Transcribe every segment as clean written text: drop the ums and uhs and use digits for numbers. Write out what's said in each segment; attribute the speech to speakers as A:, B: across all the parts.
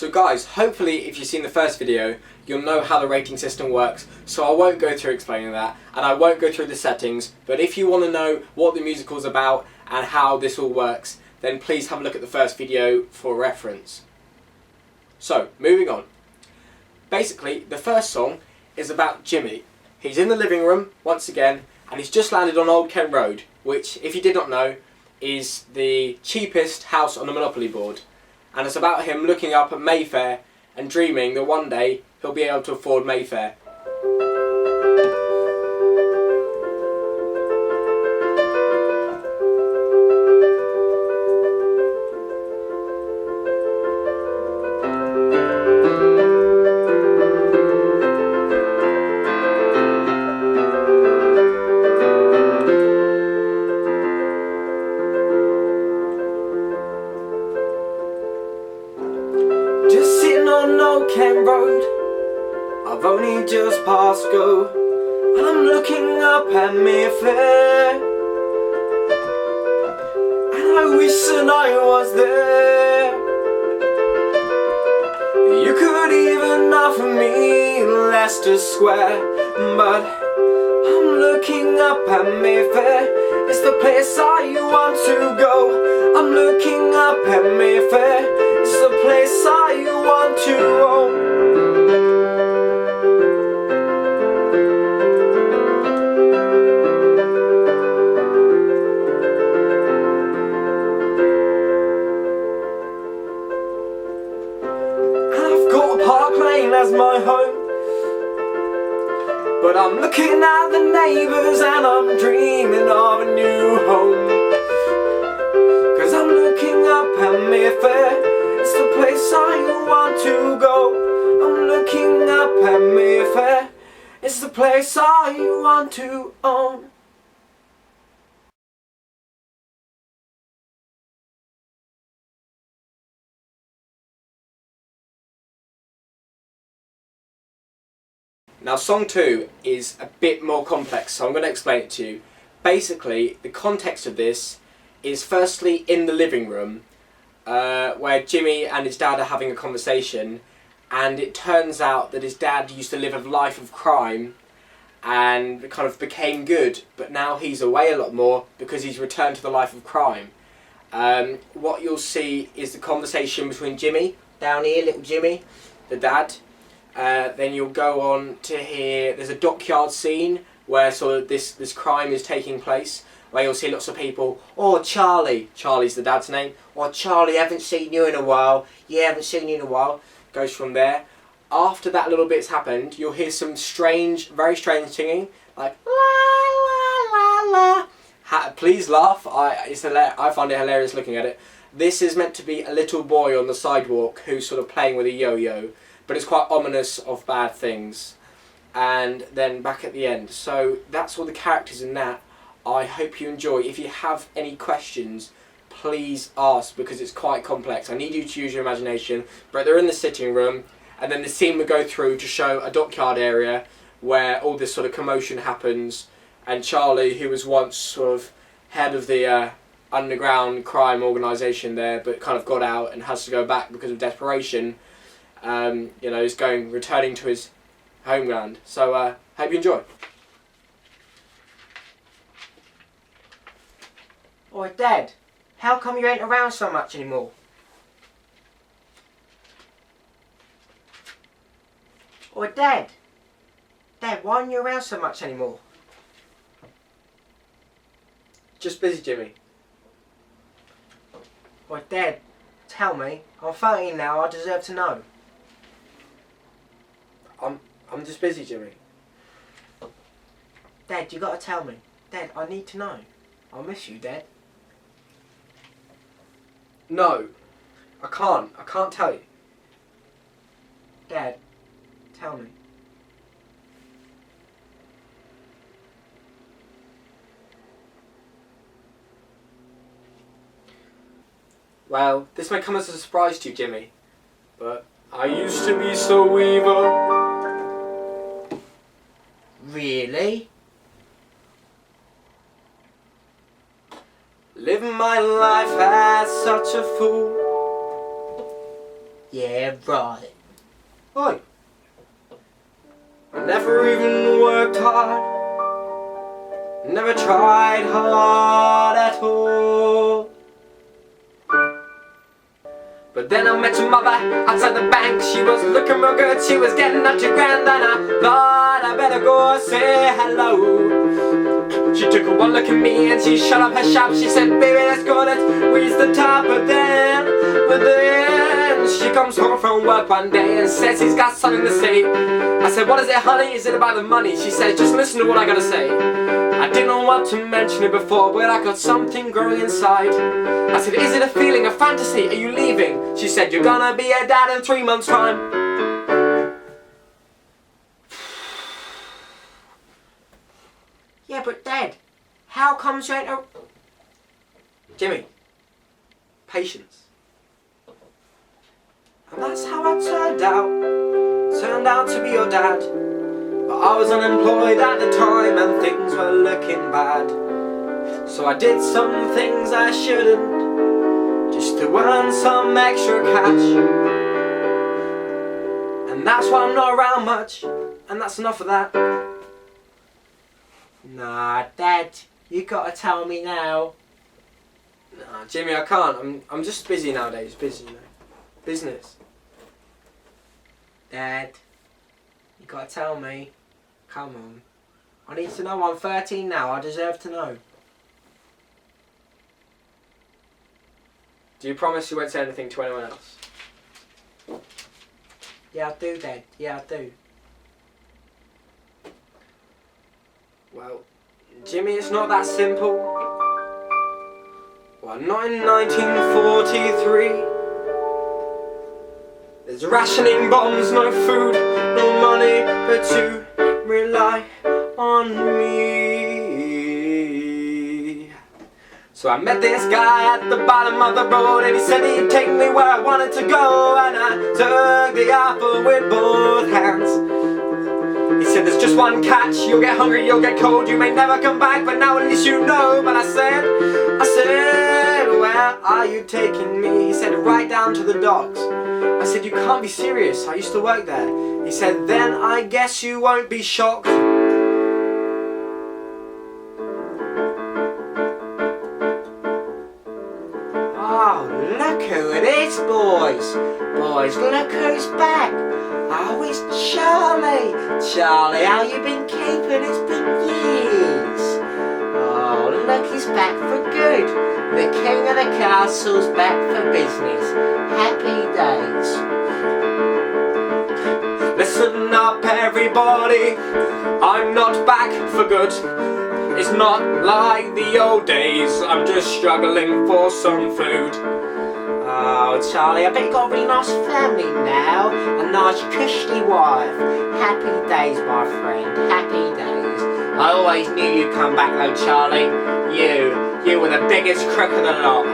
A: So guys, hopefully if you've seen the first video, you'll know how the rating system works, so I won't go through explaining that, and I won't go through the settings, but if you want to know what the musical's about and how this all works, then please have a look at the first video for reference. So, moving on. Basically, the first song is about Jimmy. He's in the living room, once again, and he's just landed on Old Kent Road, which, if you did not know, is the cheapest house on the Monopoly board. And it's about him looking up at Mayfair and dreaming that one day he'll be able to afford Mayfair.
B: Just sitting on Old Kent Road, I've only just passed go, and I'm looking up at Mayfair, and I wish that I was there. You could even offer me Leicester Square, but I'm looking up at Mayfair. It's the place I want to go. I'm looking up at Mayfair. It's the place I want to own. And I've got Park Lane as my home, but I'm looking at the neighbours and I'm dreaming of a new home. 'Cause I'm looking up at Mayfair. It's the place I want to go. I'm looking up at Mayfair. It's the place I want to own.
A: Now song 2 is a bit more complex, so I'm going to explain it to you. Basically, the context of this is firstly in the living room, where Jimmy and his dad are having a conversation, and it turns out that his dad used to live a life of crime and kind of became good, but now he's away a lot more because he's returned to the life of crime. What you'll see is the conversation between Jimmy, down here, little Jimmy, the dad. Then you'll go on to hear, there's a dockyard scene where sort of this crime is taking place, where you'll see lots of people, oh Charlie, Charlie's the dad's name, oh Charlie, haven't seen you in a while, yeah, haven't seen you in a while, goes from there. After that little bit's happened, you'll hear some strange, very strange singing, like la la la la. Please laugh, I find it hilarious looking at it. This is meant to be a little boy on the sidewalk who's sort of playing with a yo-yo, but it's quite ominous of bad things. And then back at the end. So that's all the characters in that. I hope you enjoy. If you have any questions, please ask, because it's quite complex. I need you to use your imagination. But they're in the sitting room, and then the scene will go through to show a dockyard area where all this sort of commotion happens, and Charlie, who was once sort of head of the underground crime organisation there, but kind of got out and has to go back because of desperation, you know, is returning to his homeland. So hope you enjoy.
C: Oi Dad, how come you ain't around so much anymore? Oi Dad, Dad, why aren't you around so much anymore?
A: Just busy, Jimmy.
C: Oi Dad, tell me, I'm 13 now, I deserve to know.
A: I'm just busy, Jimmy.
C: Dad, you gotta tell me. Dad, I need to know. I miss you, Dad.
A: No, I can't tell you.
C: Dad, tell me.
A: Well, this may come as a surprise to you, Jimmy, but I used to be so evil.
C: Really?
B: Living my life as such a fool.
C: Yeah, right.
A: Oi. I never even worked hard. Never tried hard at all. But then I met your mother outside the bank. She was looking real good, she was getting up to grand. And I thought I better go say hello. She took one look at me and she shut up her shop. She said, baby, let's go, let's reach the top. But then she comes home from work one day and says he's got something to say. I said, what is it, honey? Is it about the money? She said, just listen to what I gotta say. I didn't want to mention it before, but I got something growing inside. I said, is it a feeling, a fantasy? Are you leaving? She said, you're gonna be a dad in 3 months' time.
C: Yeah, but Dad, how comes you ain't a...
A: Jimmy, patience. And that's how I turned out to be your dad. But I was unemployed at the time and things were looking bad. So I did some things I shouldn't, just to earn some extra cash. And that's why I'm not around much, and that's enough of that.
C: Nah, Dad, you gotta tell me now.
A: Nah, Jimmy, I can't. I'm just busy nowadays. Busy, you know. Business.
C: Dad, you gotta tell me. Come on. I need to know. I'm 13 now. I deserve to know.
A: Do you promise you won't say anything to anyone else?
C: Yeah, I do, Dad. Yeah, I do.
A: Well, Jimmy, it's not that simple. Well, not in 1943. There's rationing bombs, no food, no money, but you rely on me. So I met this guy at the bottom of the road, and he said he'd take me where I wanted to go, and I took the offer with both hands. He said, there's just one catch, you'll get hungry, you'll get cold, you may never come back, but now at least you know. But I said, where are you taking me? He said, right down to the docks. I said, you can't be serious, I used to work there. He said, then I guess you won't be shocked.
C: Oh, look who it is, boys. Boys, look who's back. Oh, it's Charlie. Charlie, how you been keeping? It's been years. Oh, look, he's back for good. The king of the castle's back for business. Happy days.
A: Listen up, everybody, I'm not back for good. It's not like the old days, I'm just struggling for some food.
C: Oh, Charlie, I bet you got a really nice family now. A nice cushy wife. Happy days, my friend. Happy days. I always knew you'd come back though, Charlie. You were the biggest crook of the lot.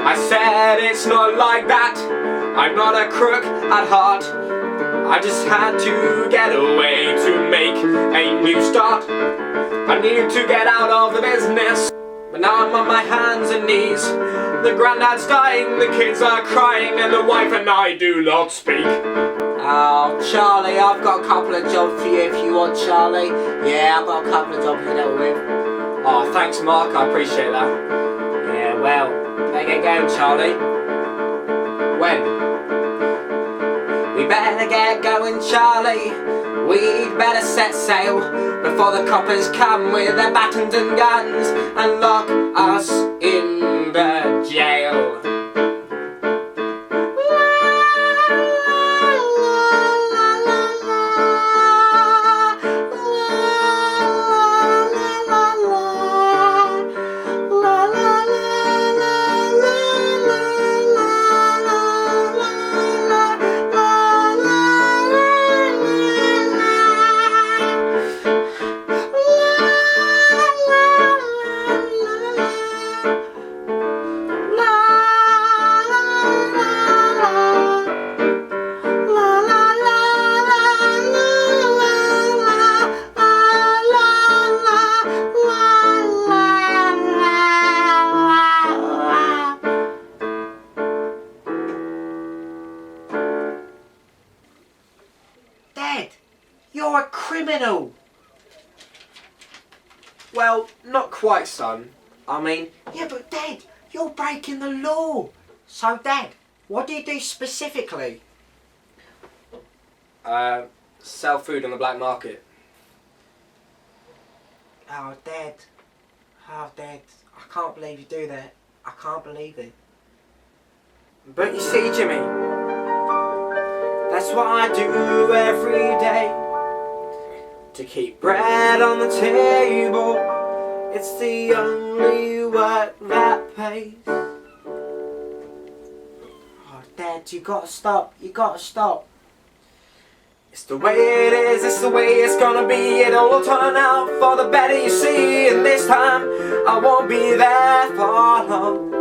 A: I said it's not like that, I'm not a crook at heart. I just had to get away to make a new start. I needed to get out of the business, but now I'm on my hands and knees. The granddad's dying, the kids are crying, and the wife and I do not speak.
C: Oh, Charlie, I've got a couple of jobs for you if you want, Charlie. Yeah, I've got a couple of jobs to deal with.
A: Oh, thanks, Mark, I appreciate that.
C: Yeah, well, better get going, Charlie.
A: When?
C: We better get going, Charlie. We'd better set sail before the coppers come with their batons and guns and lock us in the jail. You're a criminal.
A: Well, not quite, son. I mean,
C: Yeah, but Dad, you're breaking the law. So Dad, what do you do specifically?
A: sell food on the black market.
C: Oh Dad. Oh Dad. I can't believe you do that. I can't believe it.
A: But you see, Jimmy, that's what I do every day. To keep bread on the table, it's the only work that pays.
C: Oh Dad, you gotta stop. You gotta stop.
A: It's the way it is, it's the way it's gonna be. It all will turn out for the better, you see. And this time, I won't be there for long.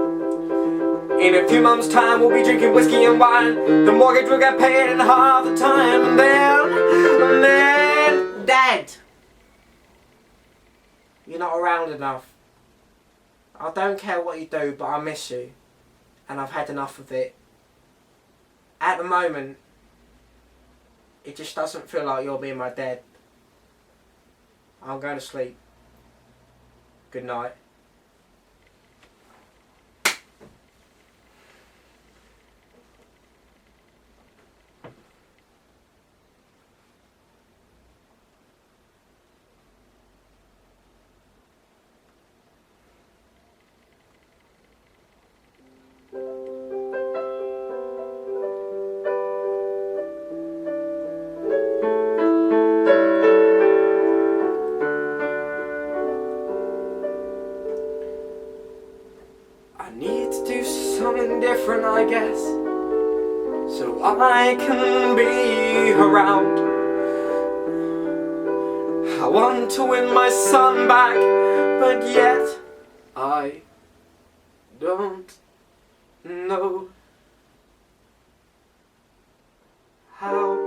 A: In a few months' time, we'll be drinking whiskey and wine. The mortgage will get paid in half the time. And then...
C: Dad! You're not around enough. I don't care what you do, but I miss you. And I've had enough of it. At the moment, it just doesn't feel like you're being my dad. I'm going to sleep. Good night.
A: I need to do something different, I guess, so I can be around. I want to win my son back, but yet I don't know how.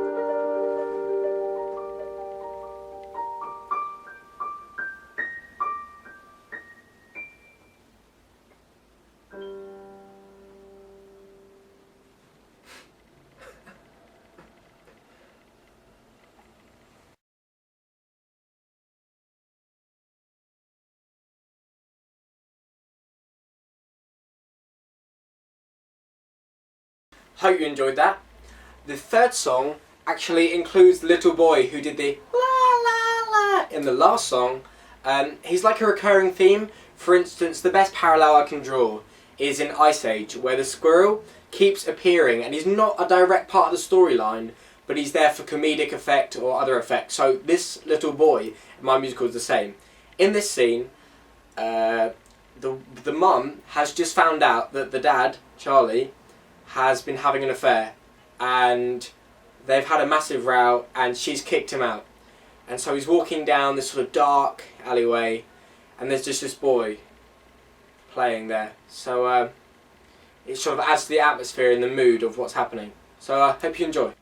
A: Hope you enjoyed that. The third song actually includes the little boy who did the la la la in the last song. He's like a recurring theme. For instance, the best parallel I can draw is in Ice Age, where the squirrel keeps appearing and he's not a direct part of the storyline, but he's there for comedic effect or other effect. So this little boy in my musical is the same. In this scene, the mum has just found out that the dad, Charlie, has been having an affair, and they've had a massive row and she's kicked him out. And so he's walking down this sort of dark alleyway and there's just this boy playing there. So it sort of adds to the atmosphere and the mood of what's happening. So I hope you enjoy.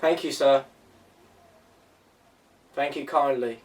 A: Thank you, sir. Thank you kindly.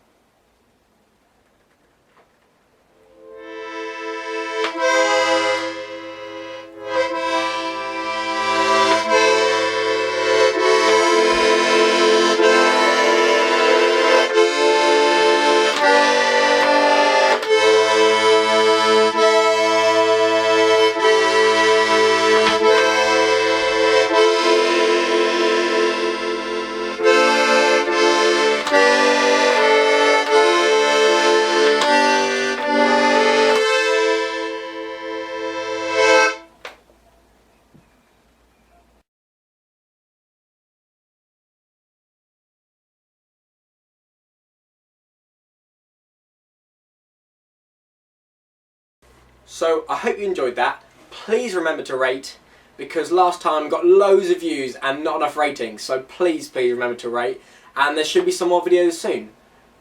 A: So I hope you enjoyed that. Please remember to rate, because last time got loads of views and not enough ratings. So please remember to rate, and there should be some more videos soon.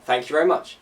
A: Thank you very much.